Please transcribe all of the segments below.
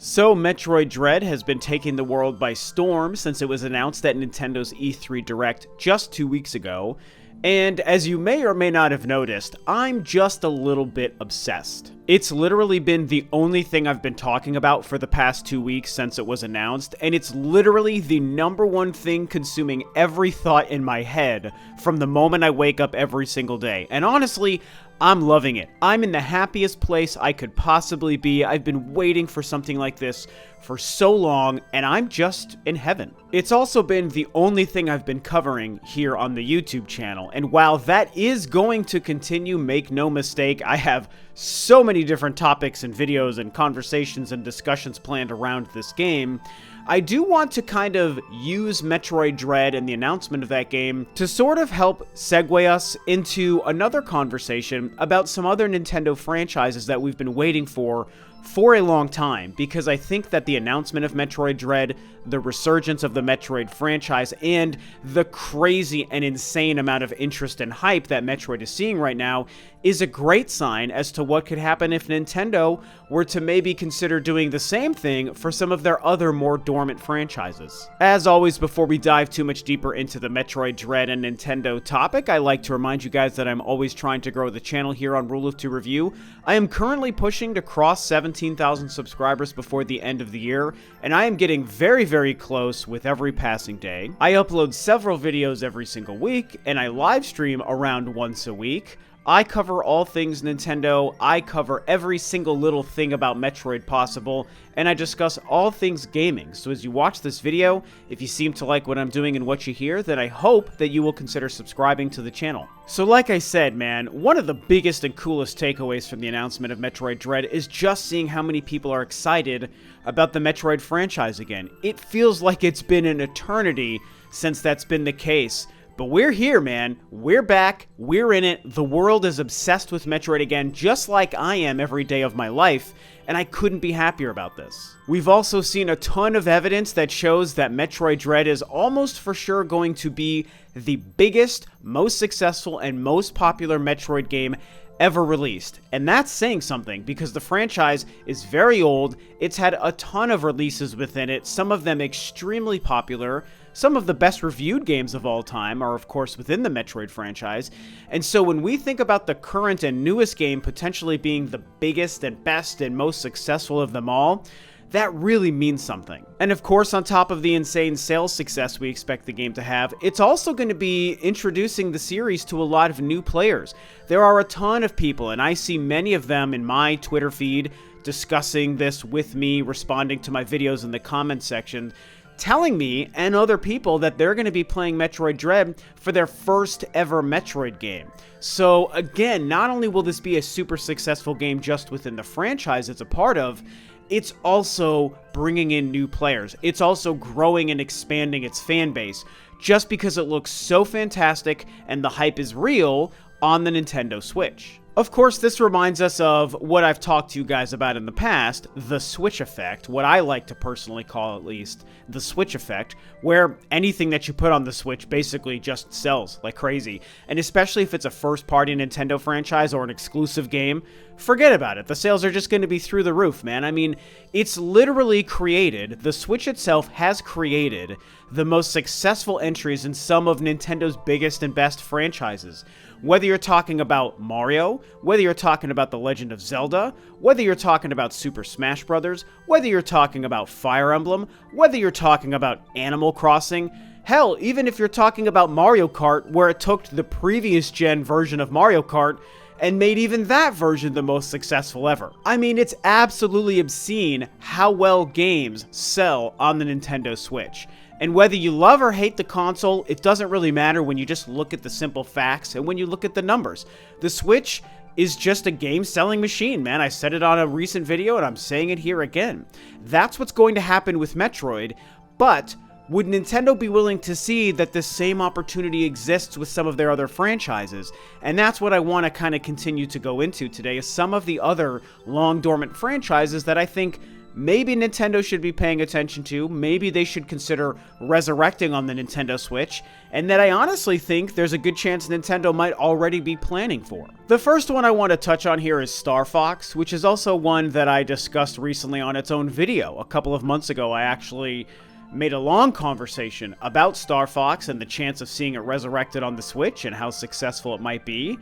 So, Metroid Dread has been taking the world by storm since it was announced at Nintendo's E3 Direct just 2 weeks ago, and as you may or may not have noticed, I'm just a little bit obsessed. It's literally been the only thing I've been talking about for the past 2 weeks since it was announced, and it's literally the #1 thing consuming every thought in my head from the moment I wake up every single day. And honestly, I'm loving it. I'm in the happiest place I could possibly be. I've been waiting for something like this for so long, and I'm just in heaven. It's also been the only thing I've been covering here on the YouTube channel, and while that is going to continue, make no mistake, I have so many different topics and videos and conversations and discussions planned around this game. I do want to kind of use Metroid Dread and the announcement of that game to sort of help segue us into another conversation about some other Nintendo franchises that we've been waiting for a long time, because I think that the announcement of Metroid Dread, the resurgence of the Metroid franchise, and the crazy and insane amount of interest and hype that Metroid is seeing right now is a great sign as to what could happen if Nintendo were to maybe consider doing the same thing for some of their other more dormant franchises. As always, before we dive too much deeper into the Metroid Dread and Nintendo topic, I like to remind you guys that I'm always trying to grow the channel here on Rule of Two Review. I am currently pushing to cross 17,000 subscribers before the end of the year, and I am getting very close with every passing day. I upload several videos every single week, and I live stream around once a week. I cover all things Nintendo, I cover every single little thing about Metroid possible, and I discuss all things gaming. So as you watch this video, if you seem to like what I'm doing and what you hear, then I hope that you will consider subscribing to the channel. So like I said, man, one of the biggest and coolest takeaways from the announcement of Metroid Dread is just seeing how many people are excited about the Metroid franchise again. It feels like it's been an eternity since that's been the case. But we're here, man. We're back. We're in it. The world is obsessed with Metroid again, just like I am every day of my life, and I couldn't be happier about this. We've also seen a ton of evidence that shows that Metroid Dread is almost for sure going to be the biggest, most successful, and most popular Metroid game ever released. And that's saying something, because the franchise is very old. It's had a ton of releases within it, some of them extremely popular. Some of the best reviewed games of all time are, of course, within the Metroid franchise. And so when we think about the current and newest game potentially being the biggest and best and most successful of them all, that really means something. And of course, on top of the insane sales success we expect the game to have, it's also going to be introducing the series to a lot of new players. There are a ton of people, and I see many of them in my Twitter feed discussing this with me, responding to my videos in the comments section, telling me and other people that they're going to be playing Metroid Dread for their first ever Metroid game. So again, not only will this be a super successful game just within the franchise it's a part of, it's also bringing in new players. It's also growing and expanding its fan base, just because it looks so fantastic and the hype is real on the Nintendo Switch. Of course, this reminds us of what I've talked to you guys about in the past, the Switch effect, what I like to personally call at least the Switch effect, where anything that you put on the Switch basically just sells like crazy. And especially if it's a first-party Nintendo franchise or an exclusive game, forget about it. The sales are just going to be through the roof, man. I mean, it's literally created, the Switch itself has created the most successful entries in some of Nintendo's biggest and best franchises. Whether you're talking about Mario, whether you're talking about The Legend of Zelda, whether you're talking about Super Smash Bros., whether you're talking about Fire Emblem, whether you're talking about Animal Crossing, hell, even if you're talking about Mario Kart, where it took the previous gen version of Mario Kart and made even that version the most successful ever. I mean, it's absolutely obscene how well games sell on the Nintendo Switch. And whether you love or hate the console, it doesn't really matter when you just look at the simple facts and when you look at the numbers. The Switch is just a game-selling machine, man. I said it on a recent video, and I'm saying it here again. That's what's going to happen with Metroid, but would Nintendo be willing to see that this same opportunity exists with some of their other franchises? And that's what I want to kind of continue to go into today, is some of the other long-dormant franchises that I think maybe Nintendo should be paying attention to, maybe they should consider resurrecting on the Nintendo Switch, and that I honestly think there's a good chance Nintendo might already be planning for. The first one I want to touch on here is Star Fox, which is also one that I discussed recently on its own video. A couple of months ago, I actually made a long conversation about Star Fox and the chance of seeing it resurrected on the Switch and how successful it might be.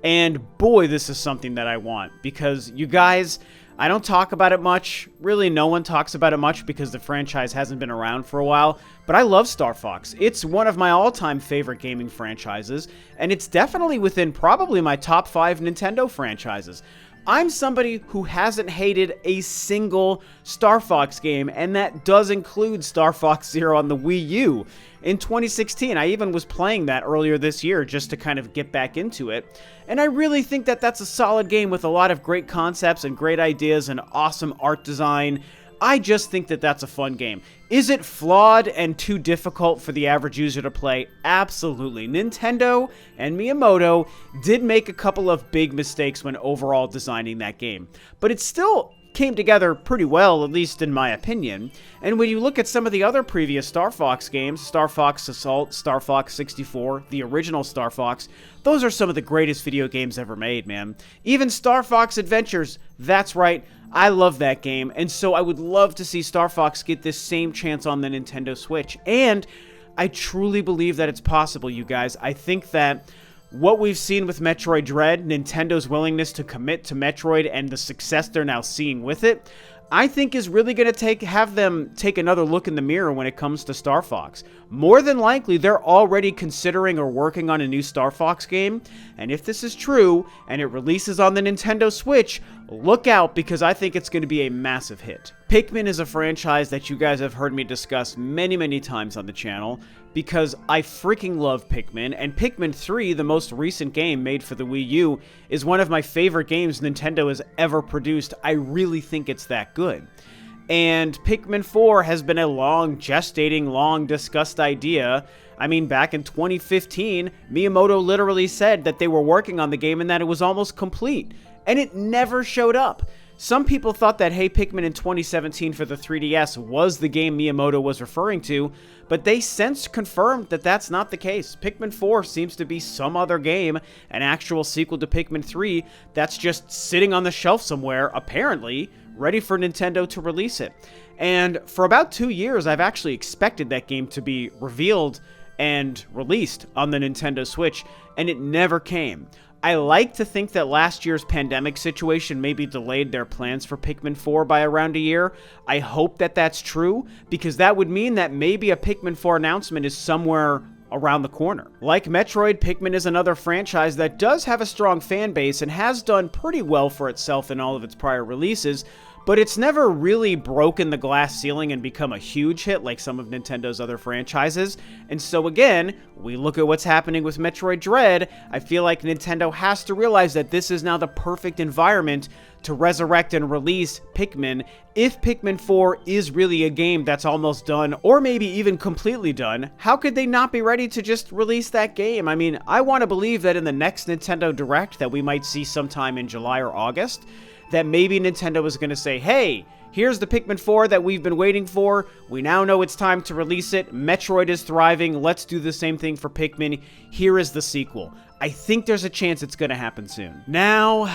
And boy, this is something that I want, because you guys, I don't talk about it much. Really, no one talks about it much because the franchise hasn't been around for a while, but I love Star Fox. It's one of my all-time favorite gaming franchises, and it's definitely within probably my top 5 Nintendo franchises. I'm somebody who hasn't hated a single Star Fox game, and that does include Star Fox Zero on the Wii U. In 2016, I even was playing that earlier this year just to kind of get back into it, and I really think that that's a solid game with a lot of great concepts and great ideas and awesome art design. I just think that that's a fun game. Is it flawed and too difficult for the average user to play? Absolutely. Nintendo and Miyamoto did make a couple of big mistakes when overall designing that game, but it still came together pretty well, at least in my opinion. And when you look at some of the other previous Star Fox games, Star Fox Assault, Star Fox 64, the original Star Fox, those are some of the greatest video games ever made, man. Even Star Fox Adventures, that's right, I love that game, and so I would love to see Star Fox get this same chance on the Nintendo Switch. And I truly believe that it's possible, you guys. I think that what we've seen with Metroid Dread, Nintendo's willingness to commit to Metroid and the success they're now seeing with it, I think is really going to have them take another look in the mirror when it comes to Star Fox. More than likely, they're already considering or working on a new Star Fox game, and if this is true, and it releases on the Nintendo Switch, look out, because I think it's going to be a massive hit. Pikmin is a franchise that you guys have heard me discuss many, many times on the channel, because I freaking love Pikmin, and Pikmin 3, the most recent game made for the Wii U, is one of my favorite games Nintendo has ever produced. I really think it's that good. And Pikmin 4 has been a long gestating, long discussed idea. I mean, back in 2015, Miyamoto literally said that they were working on the game and that it was almost complete, and it never showed up. Some people thought that Hey Pikmin in 2017 for the 3DS was the game Miyamoto was referring to, but they since confirmed that that's not the case. Pikmin 4 seems to be some other game, an actual sequel to Pikmin 3 that's just sitting on the shelf somewhere, apparently, ready for Nintendo to release it. And for about 2 years, I've actually expected that game to be revealed and released on the Nintendo Switch, and it never came. I like to think that last year's pandemic situation maybe delayed their plans for Pikmin 4 by around a year. I hope that that's true, because that would mean that maybe a Pikmin 4 announcement is somewhere around the corner. Like Metroid, Pikmin is another franchise that does have a strong fan base and has done pretty well for itself in all of its prior releases, but it's never really broken the glass ceiling and become a huge hit like some of Nintendo's other franchises. And so again, we look at what's happening with Metroid Dread, I feel like Nintendo has to realize that this is now the perfect environment to resurrect and release Pikmin. If Pikmin 4 is really a game that's almost done, or maybe even completely done, how could they not be ready to just release that game? I mean, I want to believe that in the next Nintendo Direct that we might see sometime in July or August, that maybe Nintendo is going to say, hey, here's the Pikmin 4 that we've been waiting for. We now know it's time to release it. Metroid is thriving. Let's do the same thing for Pikmin. Here is the sequel. I think there's a chance it's going to happen soon. Now,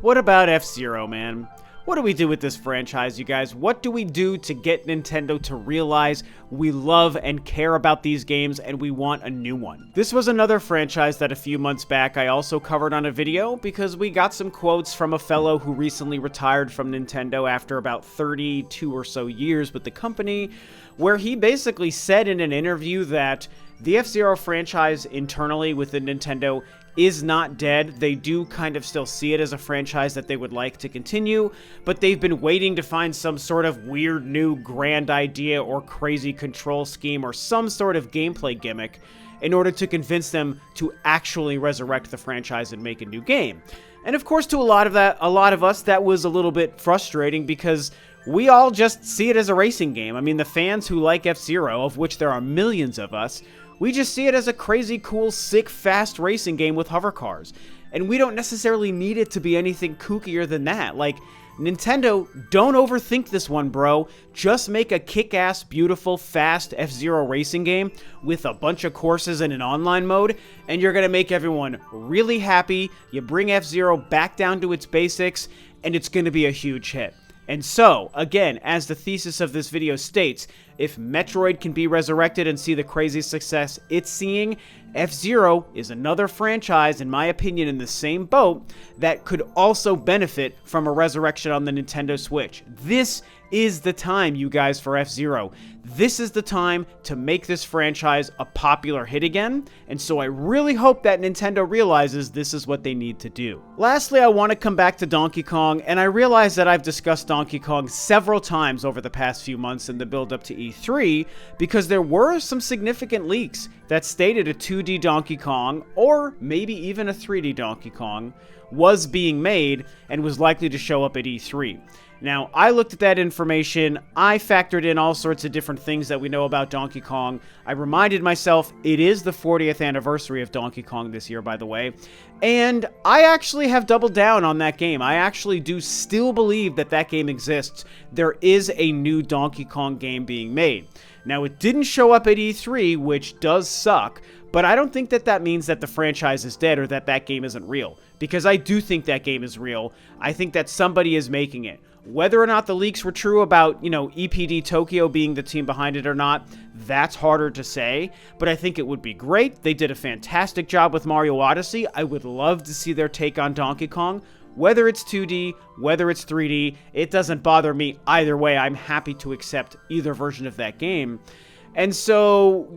what about F-Zero, man? What do we do with this franchise, you guys? What do we do to get Nintendo to realize we love and care about these games and we want a new one? This was another franchise that a few months back I also covered on a video, because we got some quotes from a fellow who recently retired from Nintendo after about 32 or so years with the company, where he basically said in an interview that the F-Zero franchise internally within Nintendo is not dead. They do kind of still see it as a franchise that they would like to continue, but they've been waiting to find some sort of weird new grand idea or crazy control scheme or some sort of gameplay gimmick in order to convince them to actually resurrect the franchise and make a new game. And of course, to a lot of us, that was a little bit frustrating, because we all just see it as a racing game. I mean, the fans who like F-Zero, of which there are millions of us, we just see it as a crazy, cool, sick, fast racing game with hover cars. And we don't necessarily need it to be anything kookier than that. Like, Nintendo, don't overthink this one, bro. Just make a kick-ass, beautiful, fast F-Zero racing game with a bunch of courses and an online mode, and you're gonna make everyone really happy. You bring F-Zero back down to its basics, and it's gonna be a huge hit. And so, again, as the thesis of this video states, if Metroid can be resurrected and see the crazy success it's seeing, F-Zero is another franchise, in my opinion, in the same boat that could also benefit from a resurrection on the Nintendo Switch. This is the time, you guys, for F-Zero. This is the time to make this franchise a popular hit again, and so I really hope that Nintendo realizes this is what they need to do. Lastly, I want to come back to Donkey Kong, and I realize that I've discussed Donkey Kong several times over the past few months in the build-up to E3, because there were some significant leaks that stated a 2D Donkey Kong, or maybe even a 3D Donkey Kong, was being made and was likely to show up at E3. Now, I looked at that information, I factored in all sorts of different things that we know about Donkey Kong. I reminded myself it is the 40th anniversary of Donkey Kong this year, by the way, and I actually have doubled down on that game. I actually do still believe that that game exists. There is a new Donkey Kong game being made. Now, it didn't show up at E3, which does suck, but I don't think that that means that the franchise is dead or that that game isn't real, because I do think that game is real. I think that somebody is making it. Whether or not the leaks were true about, EPD Tokyo being the team behind it or not, that's harder to say, but I think it would be great. They did a fantastic job with Mario Odyssey. I would love to see their take on Donkey Kong. Whether it's 2D, whether it's 3D, it doesn't bother me either way. I'm happy to accept either version of that game. And so,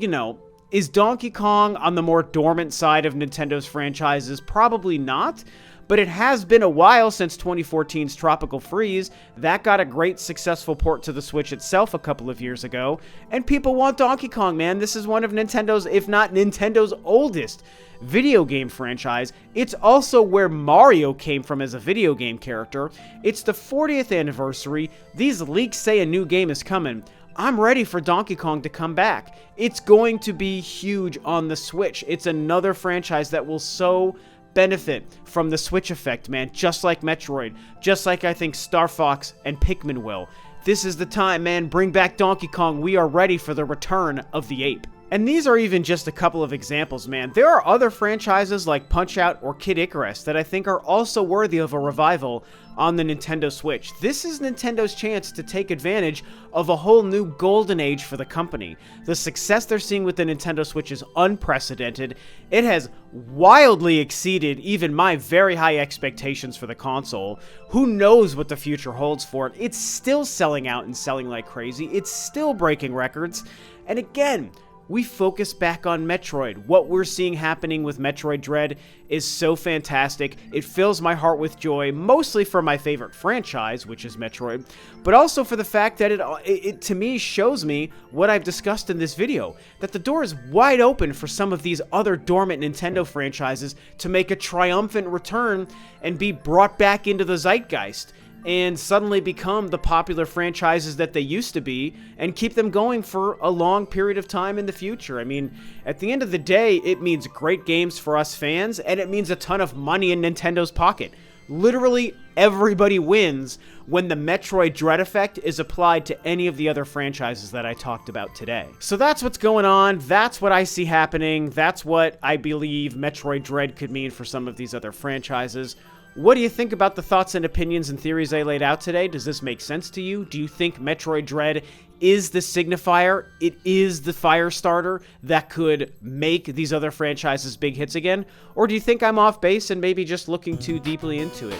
is Donkey Kong on the more dormant side of Nintendo's franchises? Probably not. But it has been a while since 2014's Tropical Freeze. That got a great successful port to the Switch itself a couple of years ago. And people want Donkey Kong, man. This is one of Nintendo's, if not Nintendo's oldest video game franchise. It's also where Mario came from as a video game character. It's the 40th anniversary. These leaks say a new game is coming. I'm ready for Donkey Kong to come back. It's going to be huge on the Switch. It's another franchise that will so benefit from the Switch effect, man, just like Metroid, just like I think Star Fox and Pikmin will. This is the time, man. Bring back Donkey Kong. We are ready for the return of the ape. And these are even just a couple of examples, man. There are other franchises like Punch-Out or Kid Icarus that I think are also worthy of a revival on the Nintendo Switch. This is Nintendo's chance to take advantage of a whole new golden age for the company. The success they're seeing with the Nintendo Switch is unprecedented. It has wildly exceeded even my very high expectations for the console. Who knows what the future holds for it? It's still selling out and selling like crazy. It's still breaking records. And again, we focus back on Metroid. What we're seeing happening with Metroid Dread is so fantastic. It fills my heart with joy, mostly for my favorite franchise, which is Metroid, but also for the fact that it to me shows me what I've discussed in this video, that the door is wide open for some of these other dormant Nintendo franchises to make a triumphant return and be brought back into the zeitgeist, and suddenly become the popular franchises that they used to be, and keep them going for a long period of time in the future. I mean, at the end of the day, it means great games for us fans, and it means a ton of money in Nintendo's pocket. Literally everybody wins when the Metroid Dread effect is applied to any of the other franchises that I talked about today. So that's what's going on. That's what I see happening. That's what I believe Metroid Dread could mean for some of these other franchises. What do you think about the thoughts and opinions and theories I laid out today? Does this make sense to you? Do you think Metroid Dread is the signifier? It is the fire starter that could make these other franchises big hits again? Or do you think I'm off base and maybe just looking too deeply into it?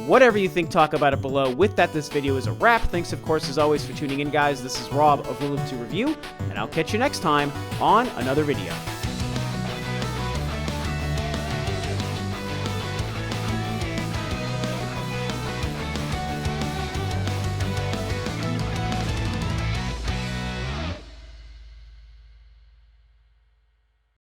Whatever you think, talk about it below. With that, this video is a wrap. Thanks, of course, as always, for tuning in, guys. This is Rob of Rule of Two Review, and I'll catch you next time on another video.